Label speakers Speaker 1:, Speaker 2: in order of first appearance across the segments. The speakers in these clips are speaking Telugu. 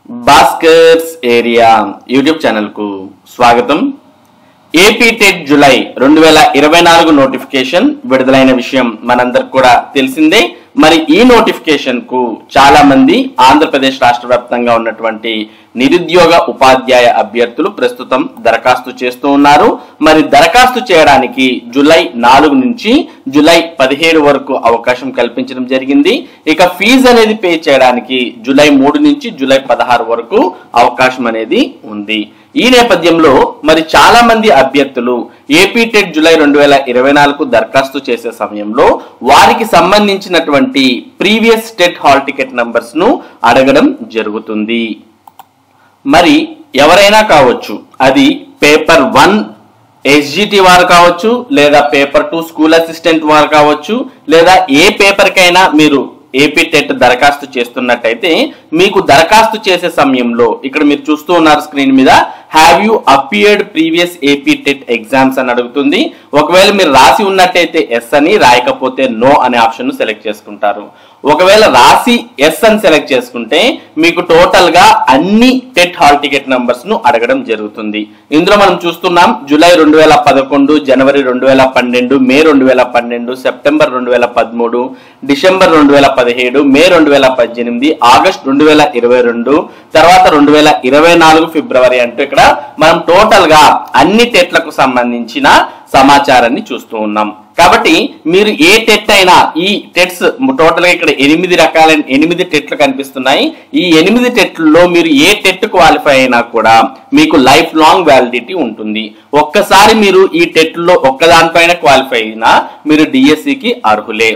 Speaker 1: భాస్కర్స్ ఏరియా యూట్యూబ్ ఛానల్ కు స్వాగతం. ఏపీ టెట్ జూలై 2024 నోటిఫికేషన్ విడుదలైన విషయం మనందరికి కూడా తెలిసిందే. మరి ఈ నోటిఫికేషన్ కు చాలా మంది ఆంధ్రప్రదేశ్ రాష్ట్ర వ్యాప్తంగా ఉన్నటువంటి నిరుద్యోగ ఉపాధ్యాయ అభ్యర్థులు ప్రస్తుతం దరఖాస్తు చేస్తూ ఉన్నారు. మరి దరఖాస్తు చేయడానికి జూలై 4 నుంచి జూలై 17 వరకు అవకాశం కల్పించడం జరిగింది. ఇక ఫీజు అనేది పే చేయడానికి జూలై 3 నుంచి జూలై 16 వరకు అవకాశం అనేది ఉంది. ఈ నేపథ్యంలో మరి చాలా మంది అభ్యర్థులు ఏపీ టెట్ జూలై 2024 దరఖాస్తు చేసే సమయంలో వారికి సంబంధించినటువంటి previous TET hall ticket numbers ను అడగడం జరుగుతుంది. మరి ఎవరైనా కావచ్చు, అది పేపర్ 1 ఎస్జిటి వారు కావచ్చు, లేదా పేపర్ 2 స్కూల్ అసిస్టెంట్ వారు కావచ్చు, లేదా ఏ పేపర్ కైనా మీరు ఏపీ టెట్ దరఖాస్తు చేస్తున్నట్టయితే మీకు దరఖాస్తు చేసే సమయంలో ఇక్కడ మీరు చూస్తూ ఉన్నారు స్క్రీన్ మీద, have you appeared previous AP TET exams అని అడుగుతుంది. ఒకవేళ మీరు రాసి ఉన్నట్టయితే ఎస్ అని, రాయకపోతే నో అనే ఆప్షన్ ను సెలెక్ట్ చేసుకుంటారు. ఒకవేళ రాసి ఎస్ అని సెలెక్ట్ చేసుకుంటే మీకు టోటల్ గా అన్ని టెట్ హాల్ టికెట్ నంబర్స్ ను అడగడం జరుగుతుంది. ఇందులో మనం చూస్తున్నాం జూలై 2011, జనవరి 2012, మే 2012, సెప్టెంబర్ 2013, డిసెంబర్ 2017, మే 2018, ఆగస్ట్ 2022, తర్వాత 2024 ఫిబ్రవరి అంటూ ఇక్కడ మనం టోటల్ గా అన్ని టెట్లకు సంబంధించిన సమాచారాన్ని చూస్తూ ఉన్నాం. కాబట్టి మీరు ఏ టెట్ అయినా, ఈ టెట్స్ టోటల్ గా ఇక్కడ 8 రకాలైన 8 టెట్లు కనిపిస్తున్నాయి. ఈ 8 టెట్లలో మీరు ఏ టెట్ క్వాలిఫై అయినా కూడా మీకు లైఫ్ లాంగ్ వ్యాలిడిటీ ఉంటుంది. ఒక్కసారి మీరు ఈ టెట్లో ఒక్కదానిపైన క్వాలిఫై అయినా మీరు డిఎస్సికి అర్హులే.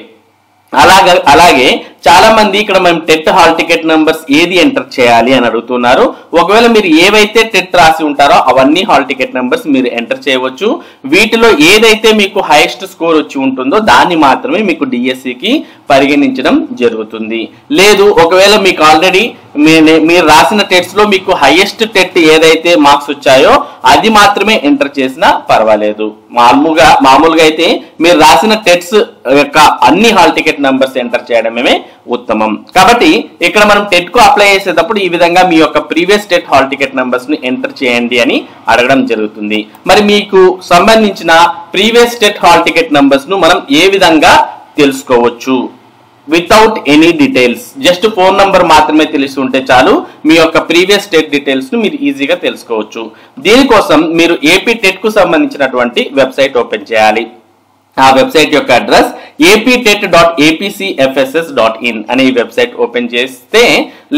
Speaker 1: అలాగే చాలా మంది ఇక్కడ మనం టెట్ హాల్ టికెట్ నంబర్స్ ఏది ఎంటర్ చేయాలి అని అడుగుతున్నారు. ఒకవేళ మీరు ఏవైతే టెట్ రాసి ఉంటారో అవన్నీ హాల్ టికెట్ నంబర్స్ మీరు ఎంటర్ చేయవచ్చు. వీటిలో ఏదైతే మీకు హైయెస్ట్ స్కోర్ వచ్చి ఉంటుందో దాన్ని మాత్రమే మీకు డిఎస్సికి పరిగణించడం జరుగుతుంది. లేదు, ఒకవేళ మీకు ఆల్రెడీ మీరు రాసిన టెట్స్ లో మీకు హైయెస్ట్ టెట్ ఏదైతే మార్క్స్ వచ్చాయో అది మాత్రమే ఎంటర్ చేసినా పర్వాలేదు. మామూలుగా అయితే మీరు రాసిన టెట్స్ యొక్క అన్ని హాల్ టికెట్ నంబర్స్ ఎంటర్ చేయడమే ఉత్తమం. కాబట్టి ఇక్కడ మనం టెట్ కు అప్లై చేసేటప్పుడు ఈ విధంగా మీ యొక్క previous TET hall ticket numbers ను ఎంటర్ చేయండి అని అడగడం జరుగుతుంది. మరి మీకు సంబంధించిన previous TET hall ticket numbers ను మనం ఏ విధంగా తెలుసుకోవచ్చు? Without any details, just phone number మాత్రమే తెలిసి ఉంటే చాలు మీ యొక్క ప్రీవియస్ టెట్ డీటెయిల్స్ ను మీరు ఈజీగా తెలుసుకోవచ్చు. దీనికోసం మీరు ఏపీ టెట్ కు సంబంధించినటువంటి వెబ్సైట్ ఓపెన్ చేయాలి. ఆ వెబ్సైట్ యొక్క అడ్రస్ aptet.apcfss.in అనే ఈ వెబ్సైట్ ఓపెన్ చేస్తే,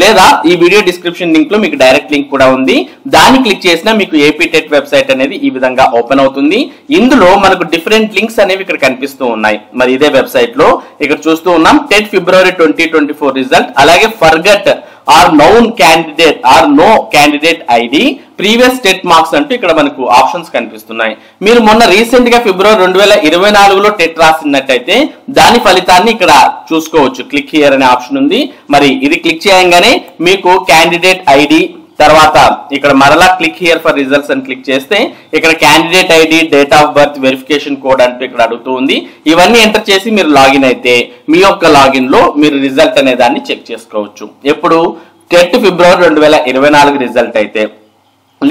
Speaker 1: లేదా ఈ వీడియో డిస్క్రిప్షన్ లింక్ లో మీకు డైరెక్ట్ లింక్ కూడా ఉంది, దాన్ని క్లిక్ చేసినా మీకు ఏపీ టెట్ వెబ్సైట్ అనేది ఈ విధంగా ఓపెన్ అవుతుంది. ఇందులో మనకు డిఫరెంట్ లింక్స్ అనేవి ఇక్కడ కనిపిస్తూ ఉన్నాయి. మరి ఇదే వెబ్సైట్ లో ఇక్కడ చూస్తూ ఉన్నాం టెట్ ఫిబ్రవరి 2024 రిజల్ట్, అలాగే forgot or known candidate or know candidate ID, previous TET marks అంటూ ఇక్కడ మనకు ఆప్షన్స్ కనిపిస్తున్నాయి. మీరు మొన్న రీసెంట్ గా ఫిబ్రవరి 2024లో టెట్ రాసినట్టయితే దాని ఫలితాన్ని ఇక్కడ చూసుకోవచ్చు. క్లిక్ హియర్ అనే ఆప్షన్ ఉంది. మరి ఇది క్లిక్ చేయగానే మీకు క్యాండిడేట్ ఐడి, తర్వాత ఇక్కడ మరలా క్లిక్ హియర్ ఫర్ రిజల్ట్స్ అని క్లిక్ చేస్తే ఇక్కడ candidate ID, date of birth, verification code అంటూ ఇక్కడ అడుగుతూ ఉంది. ఇవన్నీ ఎంటర్ చేసి మీరు లాగిన్ అయితే మీ యొక్క లాగిన్ లో మీరు రిజల్ట్ అనే దాన్ని చెక్ చేసుకోవచ్చు. ఎప్పుడు? టెట్ ఫిబ్రవరి 2024 రిజల్ట్ అయితే.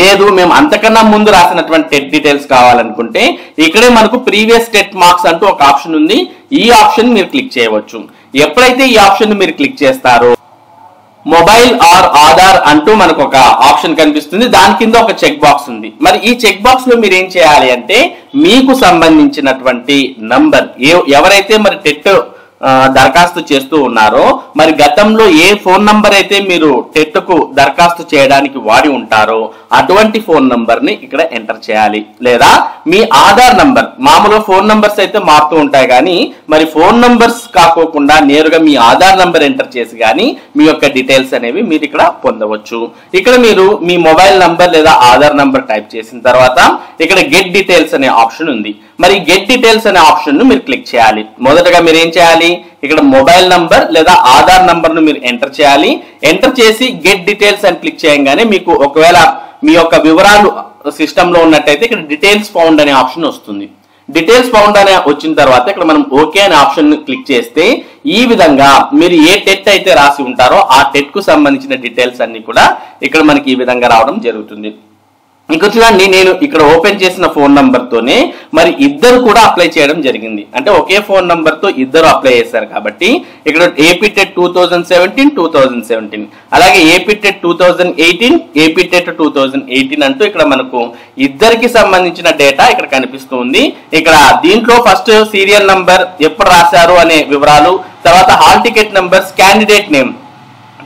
Speaker 1: లేదు, మేము అంతకన్నా ముందు రాసినటువంటి టెట్ డీటెయిల్స్ కావాలనుకుంటే ఇక్కడే మనకు ప్రీవియస్ టెట్ మార్క్స్ అంటూ ఒక ఆప్షన్ ఉంది. ఈ ఆప్షన్ మీరు క్లిక్ చేయవచ్చు. ఎప్పుడైతే ఈ ఆప్షన్ మీరు క్లిక్ చేస్తారో మొబైల్ ఆర్ ఆధార్ అంటూ మనకు ఒక ఆప్షన్ కనిపిస్తుంది. దాని కింద ఒక చెక్ బాక్స్ ఉంది. మరి ఈ చెక్ బాక్స్ లో మీరు ఏం చేయాలి అంటే మీకు సంబంధించినటువంటి నంబర్, ఎవరైతే మరి టెట్ దరఖాస్తు చేస్తూ ఉన్నారో, మరి గతంలో ఏ ఫోన్ నంబర్ అయితే మీరు టెట్ కు దరఖాస్తు చేయడానికి వాడి ఉంటారో అటువంటి ఫోన్ నంబర్ ని ఇక్కడ ఎంటర్ చేయాలి. లేదా మీ ఆధార్ నంబర్, మామూలుగా ఫోన్ నంబర్స్ అయితే మారుతూ ఉంటాయి కానీ మరి ఫోన్ నంబర్స్ కాకోకుండా నేరుగా మీ ఆధార్ నంబర్ ఎంటర్ చేసి కానీ మీ యొక్క డీటెయిల్స్ అనేవి మీరు ఇక్కడ పొందవచ్చు. ఇక్కడ మీరు మీ మొబైల్ నంబర్ లేదా ఆధార్ నంబర్ టైప్ చేసిన తర్వాత ఇక్కడ గెట్ డీటెయిల్స్ అనే ఆప్షన్ ఉంది. మరి గెట్ డీటెయిల్స్ అనే ఆప్షన్ ను మీరు క్లిక్ చేయాలి. మొదటగా మీరు ఏం చేయాలి, ఇక్కడ మొబైల్ నంబర్ లేదా ఆధార్ నంబర్ ను మీరు ఎంటర్ చేయాలి. ఎంటర్ చేసి గెట్ డీటెయిల్స్ అని క్లిక్ చేయగానే మీకు ఒకవేళ మీ యొక్క వివరాలు సిస్టమ్ లో ఉన్నట్టయితే ఇక్కడ డీటెయిల్స్ ఫౌండ్ అనే ఆప్షన్ వస్తుంది. డీటెయిల్స్ ఫౌండ్ అనే వచ్చిన తర్వాత ఇక్కడ మనం ఓకే అనే ఆప్షన్ క్లిక్ చేస్తే ఈ విధంగా మీరు ఏ టెట్ అయితే రాసి ఉంటారో ఆ టెట్ కు సంబంధించిన డీటెయిల్స్ అన్ని కూడా ఇక్కడ మనకి ఈ విధంగా రావడం జరుగుతుంది. ఇక్కడ చూడండి, నేను ఇక్కడ ఓపెన్ చేసిన ఫోన్ నంబర్ తోనే మరి ఇద్దరు కూడా అప్లై చేయడం జరిగింది. అంటే ఒకే ఫోన్ నంబర్ తో ఇద్దరు అప్లై చేశారు కాబట్టి ఇక్కడ ఏపీటెట్ 2017 అలాగే ఏపీటెట్ 2018 ఏపీటెట్ 2018 అంటూ ఇక్కడ మనకు ఇద్దరికి సంబంధించిన డేటా ఇక్కడ కనిపిస్తుంది. ఇక్కడ దీంట్లో ఫస్ట్ సీరియల్ నంబర్, ఎప్పుడు రాశారు అనే వివరాలు, తర్వాత hall ticket numbers, candidate name,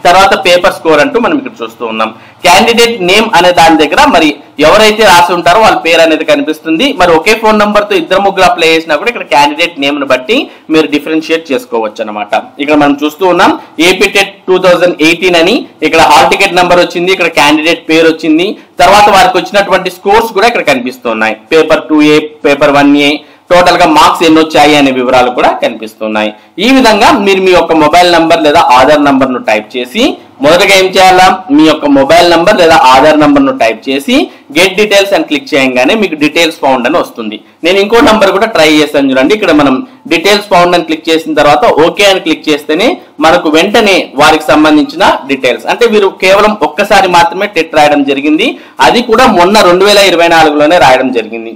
Speaker 1: తర్వాత పేపర్ స్కోర్ అంటూ మనం ఇక్కడ చూస్తూ ఉన్నాం. క్యాండిడేట్ నేమ్ అనే దాని దగ్గర మరి ఎవరైతే రాసి ఉంటారో వాళ్ళ పేరు అనేది కనిపిస్తుంది. మరి ఒకే ఫోన్ నంబర్ తో ఇద్దరు ముగ్గురు అప్లై చేసినా కూడా ఇక్కడ క్యాండిడేట్ నేమ్ ను బట్టి మీరు డిఫరెన్షియేట్ చేసుకోవచ్చు అనమాట. ఇక్కడ మనం చూస్తూ ఉన్నాం ఏపీటెట్ 2018 అని ఇక్కడ హాల్ టికెట్ నంబర్ వచ్చింది, ఇక్కడ క్యాండిడేట్ పేరు వచ్చింది, తర్వాత వారికి వచ్చినటువంటి స్కోర్స్ కూడా ఇక్కడ కనిపిస్తున్నాయి. Paper 2A, paper 1A, total గా మార్క్స్ ఎన్ని వచ్చాయి అనే వివరాలు కూడా కనిపిస్తున్నాయి. ఈ విధంగా మీరు మీ యొక్క మొబైల్ నంబర్ లేదా ఆధార్ నంబర్ ను టైప్ చేసి మొదటగా ఏం చేయాలా, మీ యొక్క మొబైల్ నంబర్ లేదా ఆధార్ నంబర్ ను టైప్ చేసి గెట్ డీటెయిల్స్ అని క్లిక్ చేయగానే మీకు డీటెయిల్స్ ఫౌండ్ అని వస్తుంది. నేను ఇంకో నంబర్ కూడా ట్రై చేశాను చూడండి. ఇక్కడ మనం డీటెయిల్స్ ఫౌండ్ అని క్లిక్ చేసిన తర్వాత ఓకే అని క్లిక్ చేస్తేనే మనకు వెంటనే వారికి సంబంధించిన డీటెయిల్స్, అంటే వీరు కేవలం ఒక్కసారి మాత్రమే టెట్ రాయడం జరిగింది, అది కూడా మొన్న 2024లోనే రాయడం జరిగింది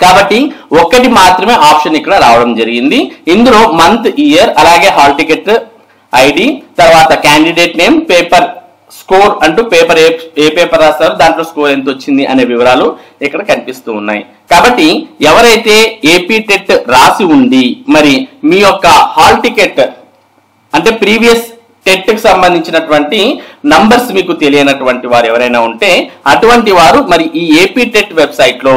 Speaker 1: కాబట్టి ఒక్కటి మాత్రమే ఆప్షన్ ఇక్కడ రావడం జరిగింది. ఇందులో మంత్, ఇయర్, అలాగే హాల్ టికెట్ ఐడి, తర్వాత క్యాండిడేట్ నేమ్, పేపర్ స్కోర్ అంటూ పేపర్ ఏ పేపర్ రాస్తారు, దాంట్లో స్కోర్ ఎంత వచ్చింది అనే వివరాలు ఇక్కడ కనిపిస్తూ ఉన్నాయి. కాబట్టి ఎవరైతే ఏపీ టెట్ రాసి ఉండి మరి మీ యొక్క హాల్ టికెట్ అంటే ప్రీవియస్ టెట్ కి సంబంధించినటువంటి నంబర్స్ మీకు తెలియనటువంటి వారు ఎవరైనా ఉంటే అటువంటి వారు మరి ఈ ఏపీ టెట్ వెబ్సైట్ లో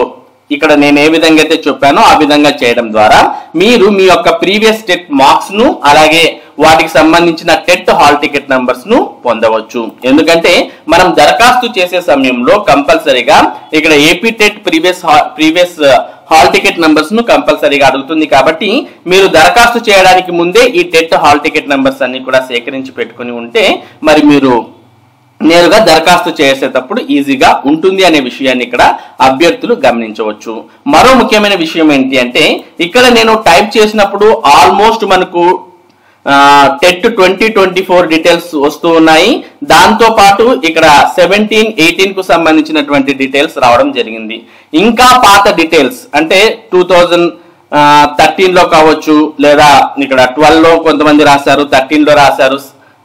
Speaker 1: ఇక్కడ నేను ఏ విధంగా అయితే చెప్పానో ఆ విధంగా చేయడం ద్వారా మీరు మీ యొక్క ప్రీవియస్ టెట్ మార్క్స్ ను అలాగే వాటికి సంబంధించిన టెట్ హాల్ టికెట్ నంబర్స్ ను పొందవచ్చు. ఎందుకంటే మనం దరఖాస్తు చేసే సమయంలో కంపల్సరీగా ఇక్కడ AP TET previous hall ticket numbers ను కంపల్సరీగా అడుగుతుంది. కాబట్టి మీరు దరఖాస్తు చేయడానికి ముందే ఈ టెట్ హాల్ టికెట్ నంబర్స్ అన్ని కూడా సేకరించి పెట్టుకుని ఉంటే మరి మీరు నేరుగా దరఖాస్తు చేసేటప్పుడు ఈజీగా ఉంటుంది అనే విషయాన్ని ఇక్కడ అభ్యర్థులు గమనించవచ్చు. మరో ముఖ్యమైన విషయం ఏంటి అంటే ఇక్కడ నేను టైప్ చేసినప్పుడు ఆల్మోస్ట్ మనకు టెట్ 2024 డీటెయిల్స్ వస్తూ ఉన్నాయి. దాంతో పాటు ఇక్కడ 17, 18 కు సంబంధించినటువంటి డీటెయిల్స్ రావడం జరిగింది. ఇంకా పాత డీటెయిల్స్ అంటే 2013 లో కావచ్చు, లేదా ఇక్కడ 12 లో కొంతమంది రాశారు, 13 లో రాశారు,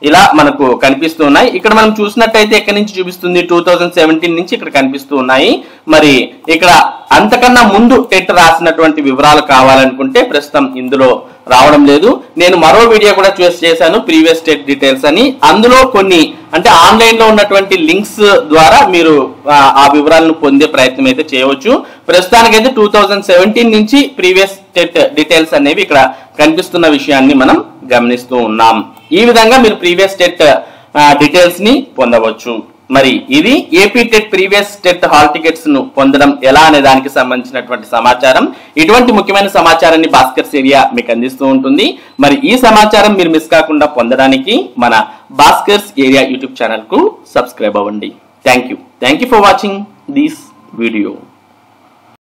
Speaker 1: ఇలా మనకు కనిపిస్తూ ఉన్నాయి. ఇక్కడ మనం చూసినట్టయితే ఎక్కడి నుంచి చూపిస్తుంది, 2017 నుంచి ఇక్కడ కనిపిస్తూ ఉన్నాయి. మరి ఇక్కడ అంతకన్నా ముందు టెట్ రాసినటువంటి వివరాలు కావాలనుకుంటే ప్రస్తుతం ఇందులో రావడం లేదు. నేను మరో వీడియో కూడా చేశాను ప్రీవియస్ టెట్ డీటెయిల్స్ అని, అందులో కొన్ని అంటే ఆన్లైన్ లో ఉన్నటువంటి లింక్స్ ద్వారా మీరు ఆ వివరాలను పొందే ప్రయత్నం అయితే చేయవచ్చు. ప్రస్తుతానికైతే 2017 నుంచి ప్రీవియస్ టెట్ డీటెయిల్స్ అనేవి ఇక్కడ కనిపిస్తున్న విషయాన్ని మనం గమనిస్తూ ఉన్నాం. ఈ విధంగా మీరు ప్రీవియస్ టెట్ డీటెయిల్స్ ని పొందవచ్చు. మరి ఇది AP TET previous TET hall tickets ను పొందడం ఎలా అనే దానికి సంబంధించినటువంటి సమాచారం. ఇటువంటి ముఖ్యమైన సమాచారాన్ని భాస్కర్స్ ఏరియా మీకు అందిస్తూ ఉంటుంది. మరి ఈ సమాచారం మీరు మిస్ కాకుండా పొందడానికి మన భాస్కర్స్ ఏరియా యూట్యూబ్ ఛానల్ కు సబ్స్క్రైబ్ అవ్వండి. Thank you for watching this video.